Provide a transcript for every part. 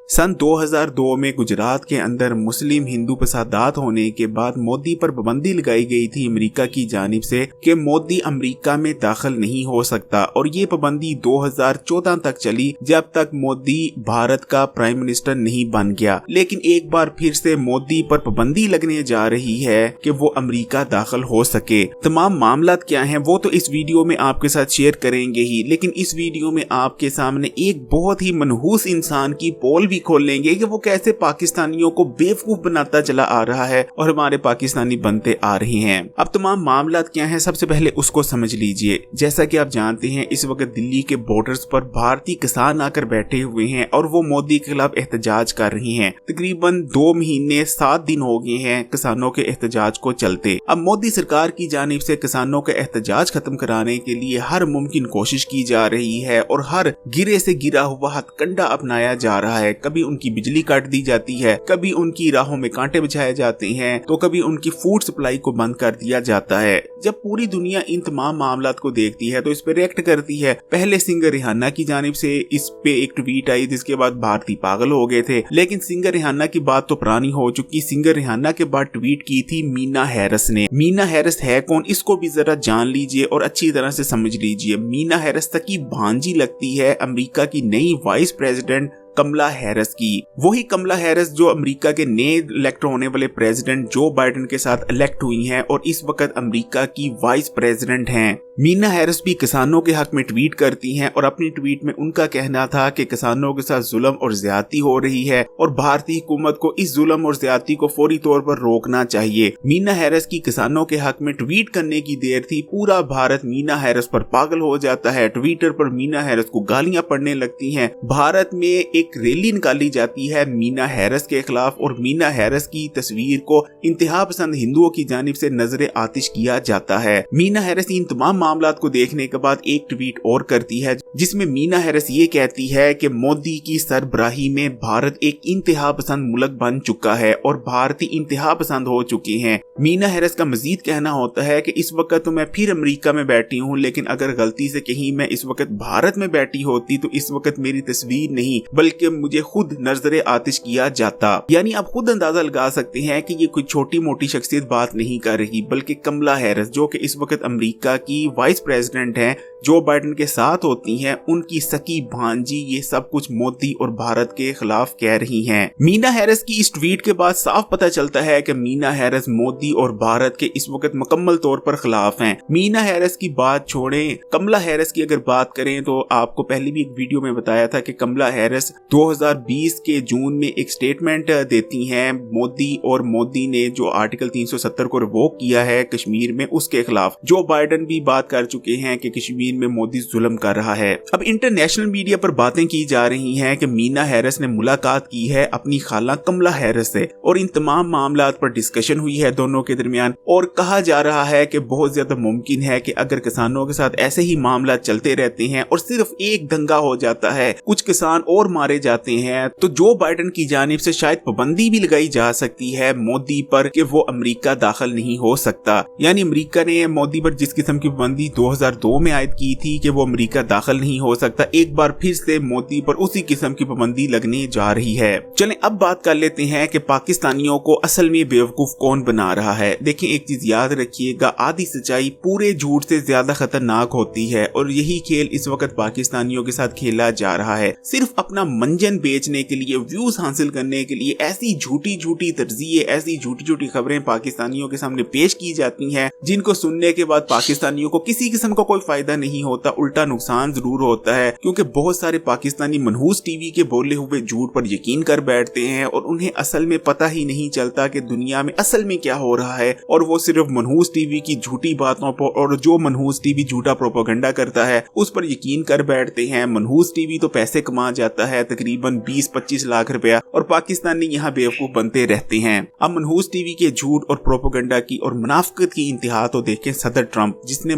सन 2002 में गुजरात के अंदर मुस्लिम हिंदू फसादात होने के बाद मोदी पर पाबंदी लगाई गई थी अमेरिका की जानिब से कि मोदी अमेरिका में दाखिल नहीं हो सकता, और ये पाबंदी 2014 तक चली जब तक मोदी भारत का प्राइम मिनिस्टर नहीं बन गया। लेकिन एक बार फिर से मोदी पर पाबंदी लगने जा रही है कि वो अमेरिका दाखिल हो सके। तमाम मामला क्या हैं वो तो इस वीडियो में आपके साथ शेयर करेंगे ही, लेकिन इस वीडियो में आपके सामने एक बहुत ही मनहूस इंसान की पोल भी खोल लेंगे कि वो कैसे पाकिस्तानियों को बेवकूफ बनाता चला आ रहा है और हमारे पाकिस्तानी बनते आ रहे हैं। अब तमाम मामला क्या हैं, सबसे पहले उसको समझ लीजिए। जैसा कि आप जानते हैं इस वक्त दिल्ली के बॉर्डर्स पर भारतीय किसान आकर बैठे हुए हैं और वो मोदी के खिलाफ एहतजाज कर रहे हैं। तकरीबन 2 महीने 7 दिन हो गए हैं किसानों के एहतजाज को चलते। अब मोदी सरकार की जानिब से किसानों का एहतजाज खत्म कराने के लिए हर मुमकिन कोशिश की जा रही है और हर गिरे से गिरा हुआ हथकंडा अपनाया जा रहा है। कभी उनकी बिजली काट दी जाती है, कभी उनकी राहों में कांटे बिछाए जाते हैं, तो कभी उनकी फूड सप्लाई को बंद कर दिया जाता है। जब पूरी दुनिया इन तमाम मामलात को देखती है तो इस पे रिएक्ट करती है। पहले सिंगर रिहाना की जानिब से इस पे एक ट्वीट आई, जिसके बाद भारतीय पागल हो गए थे। लेकिन सिंगर रिहाना की बात तो पुरानी हो चुकी। सिंगर रिहाना के बाद ट्वीट की थी मीना हैरिस ने। मीना हैरिस है कौन, इसको भी जरा जान लीजिए और अच्छी तरह से समझ लीजिए। मीना हैरिस तक की भांजी लगती है अमेरिका की नई वाइस प्रेसिडेंट कमला हैरिस की। वही कमला हैरिस जो अमेरिका के नए इलेक्ट होने वाले प्रेसिडेंट जो बाइडेन के साथ इलेक्ट हुई हैं और इस वक्त अमेरिका की वाइस प्रेसिडेंट हैं। मीना हैरिस भी किसानों के हक में ट्वीट करती हैं और अपनी ट्वीट में उनका कहना था कि किसानों के साथ जुल्म और ज्यादती हो रही है और भारतीय हुकूमत को इस जुल्म और ज्यादती को फौरी तौर पर रोकना चाहिए। मीना हैरिस की किसानों के हक में ट्वीट करने की देर थी, पूरा भारत मीना हैरिस पर पागल हो जाता है। ट्विटर पर मीना हैरिस को गालियां पड़ने लगती हैं। भारत में एक रैली निकाली जाती है मीना हैरिस के खिलाफ और मीना हैरिस की तस्वीर को इंतहा पसंद हिंदुओं की जानिब से नजरे आतिश किया जाता है। मीना हैरिस इन तमाम मामलात को देखने के बाद एक ट्वीट और करती है जिसमें मीना हैरिस ये कहती है कि मोदी की सरबराही में भारत एक इंतहा पसंद मुल्क बन चुका है और भारतीय इंतहा पसंद हो चुके हैं। मीना हैरिस का मजीद कहना होता है कि इस वक्त तो मैं फिर अमेरिका में बैठी हूँ, लेकिन अगर गलती से कहीं मैं इस वक्त भारत में बैठी होती तो इस वक्त मेरी तस्वीर नहीं बल्कि मुझे खुद नजरे आतिश किया जाता। यानी आप खुद अंदाजा लगा सकते हैं कि ये कोई छोटी मोटी शख्सियत बात नहीं कर रही, बल्कि कमला हैरिस जो कि इस वक्त अमेरिका की वाइस प्रेसिडेंट हैं, जो बाइडेन के साथ होती हैं, उनकी सकी भांजी ये सब कुछ मोदी और भारत के खिलाफ कह रही हैं। मीना हैरिस की इस ट्वीट के बाद साफ पता चलता है कि मीना हैरिस मोदी और भारत के इस वक्त मुकम्मल तौर पर खिलाफ हैं। मीना हैरिस की बात छोड़ें, कमला हैरिस की अगर बात करें तो आपको पहले भी एक वीडियो में बताया था कि कमला हैरिस 2020 के जून में एक स्टेटमेंट देती हैं मोदी, और मोदी ने जो आर्टिकल 370 को रिवोक किया है कश्मीर में उसके खिलाफ। जो बाइडेन भी बात कर चुके हैं कि कश्मीर में मोदी जुल्म कर रहा है। अब इंटरनेशनल मीडिया पर बातें की जा रही हैं कि मीना हैरिस ने मुलाकात की है अपनी खाला कमला हैरिस से और इन तमाम मामलात पर डिस्कशन हुई है दोनों के दरमियान, और कहा जा रहा है कि बहुत ज्यादा मुमकिन है कि अगर किसानों के साथ ऐसे ही मामला चलते रहते हैं और सिर्फ एक दंगा हो जाता है, कुछ किसान और मारे जाते हैं, तो जो बाइडेन की जानिब से शायद पाबंदी भी लगाई जा सकती है मोदी पर कि वो अमेरिका दाखिल नहीं हो सकता। यानी अमेरिका ने मोदी पर जिस किस्म की पाबंदी 2002 में आयद की थी कि वो अमेरिका दाखिल नहीं हो सकता, एक बार फिर से मोदी पर उसी किस्म की पाबंदी लगने जा रही है। चलें अब बात कर लेते हैं कि पाकिस्तानियों को असल में बेवकूफ कौन बना रहा है। देखें, एक चीज याद रखिएगा, आधी सच्चाई पूरे झूठ से ज्यादा खतरनाक होती है और यही खेल इस वक्त पाकिस्तानियों के साथ खेला जा रहा है। सिर्फ अपना मंजन बेचने के लिए, व्यूज हासिल करने के लिए ऐसी झूठी झूठी तर्जीह, ऐसी झूठी झूठी खबरें पाकिस्तानियों के सामने पेश की जाती हैं जिनको सुनने के बाद पाकिस्तानियों को किसी किस्म का कोई फायदा नहीं होता, उल्टा नुकसान जरूर होता है। क्योंकि बहुत सारे पाकिस्तानी मनहूस टीवी के बोले हुए झूठ पर यकीन कर बैठते हैं और उन्हें असल में पता ही नहीं चलता कि दुनिया में असल में क्या हो रहा है, और वो सिर्फ मनहूस टीवी की झूठी बातों पर और जो मनहूस टीवी झूठा प्रोपेगेंडा करता है उस पर यकीन कर बैठते हैं। मनहूस टीवी तो पैसे कमा जाता है तकरीबन 20-25 लाख रुपया, और पाकिस्तानी यहाँ बेवकूफ बनते रहते हैं। अब मनहूस टीवी के झूठ और प्रोपेगेंडा की और मुनाफिकत की इंतहा तो देखें सदर ट्रंप, जिसने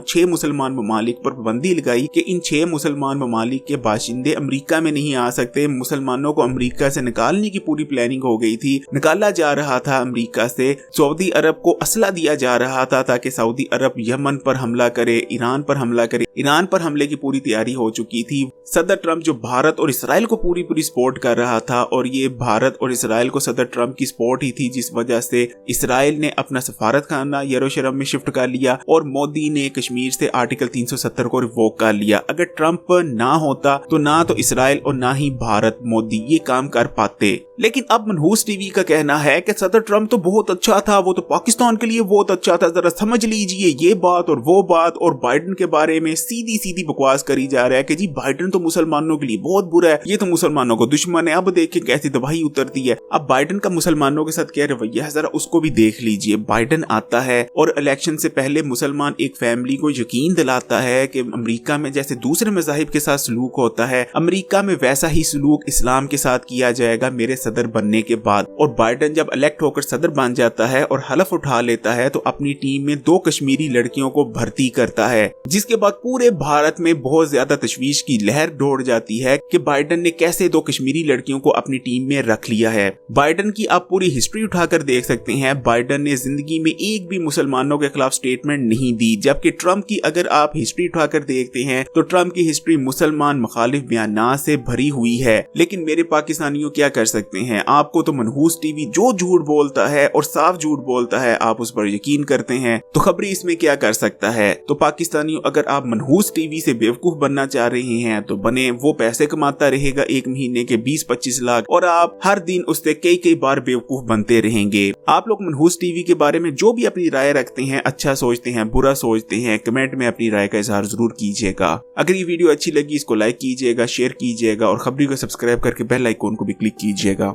6 मुसलमान ममालिक पर पाबंदी लगाई कि इन 6 मुसलमान ममालिक के बाशिंदे अमेरिका में नहीं आ सकते। मुसलमानों को अमेरिका से निकालने की पूरी प्लानिंग हो गई थी, निकाला जा रहा था अमेरिका से। सऊदी अरब को असला दिया जा रहा था ताकि सऊदी अरब यमन पर हमला करे, ईरान पर हमला करे। ईरान पर हमले की पूरी तैयारी हो चुकी थी। सदर ट्रंप जो भारत और इसराइल को पूरी पूरी सपोर्ट कर रहा था और ये भारत और इसराइल को सदर ट्रंप की सपोर्ट ही थी, जिस वजह से इसराइल ने अपना सफारतखाना यरूशलेम में शिफ्ट कर लिया और मोदी ने कश्मीर से आर्टिकल 370 को रिवोक कर लिया। अगर ट्रंप ना होता तो ना तो इसराइल और ना ही भारत मोदी ये काम कर पाते। लेकिन अब मनहूस टीवी का कहना है कि सदर ट्रंप तो बहुत अच्छा था, वो तो पाकिस्तान के लिए बहुत अच्छा था, जरा समझ लीजिए ये बात और वो बात। और बाइडेन के बारे में सीधी सीधी बकवास करी जा रहा है कि जी बाइडेन तो मुसलमानों के लिए बहुत बुरा है, ये तो मुसलमानों को दुश्मन है। अब देखिए कैसी तबाही उतरती है। अब बाइडेन का मुसलमानों के साथ क्या रवैया है जरा उसको भी देख लीजिए। बाइडेन आता है और इलेक्शन से पहले मुसलमान एक फैमिली को यकीन दिलाता है कि अमेरिका में जैसे दूसरे मज़ाहिब के साथ सलूक होता है, अमेरिका में वैसा ही सलूक इस्लाम के साथ किया जाएगा मेरे सदर बनने के बाद। और बाइडेन जब इलेक्ट होकर सदर बन जाता है और हलफ उठा लेता है तो अपनी टीम में 2 कश्मीरी लड़कियों को भर्ती करता है, जिसके बाद पूरे भारत में बहुत ज्यादा तशवीश की लहर दौड़ जाती है कि बाइडेन ने कैसे 2 कश्मीरी लड़कियों को अपनी टीम में रख लिया है। बाइडेन की आप पूरी हिस्ट्री उठाकर देख सकते हैं, बाइडेन ने जिंदगी में एक भी मुसलमानों के खिलाफ स्टेटमेंट नहीं दी, जबकि ट्रंप की अगर आप हिस्ट्री उठाकर देखते हैं तो ट्रंप की हिस्ट्री मुसलमान मुखालिफ बयान से भरी हुई है। लेकिन मेरे पाकिस्तानियों क्या कर सकते हैं, आपको तो मनहूस टीवी जो झूठ बोलता है और साफ झूठ बोलता है आप उस पर यकीन करते हैं, तो खबरी इसमें क्या कर सकता है। तो पाकिस्तानियों अगर आप मनहूस टीवी से बेवकूफ बनना चाह रहे हैं तो बने, वो पैसे कमाता रहेगा एक महीने के 20-25 लाख और आप हर दिन उससे कई बार बेवकूफ बनते रहेंगे। आप लोग मनहूस टीवी के बारे में जो भी अपनी राय रखते हैं, अच्छा सोचते हैं बुरा सोचते हैं, कमेंट में अपनी राय का इजहार जरूर कीजिएगा। अगर ये वीडियो अच्छी लगी इसको लाइक कीजिएगा, शेयर कीजिएगा और खबरी को सब्सक्राइब करके बेल आइकॉन को भी क्लिक कीजिएगा।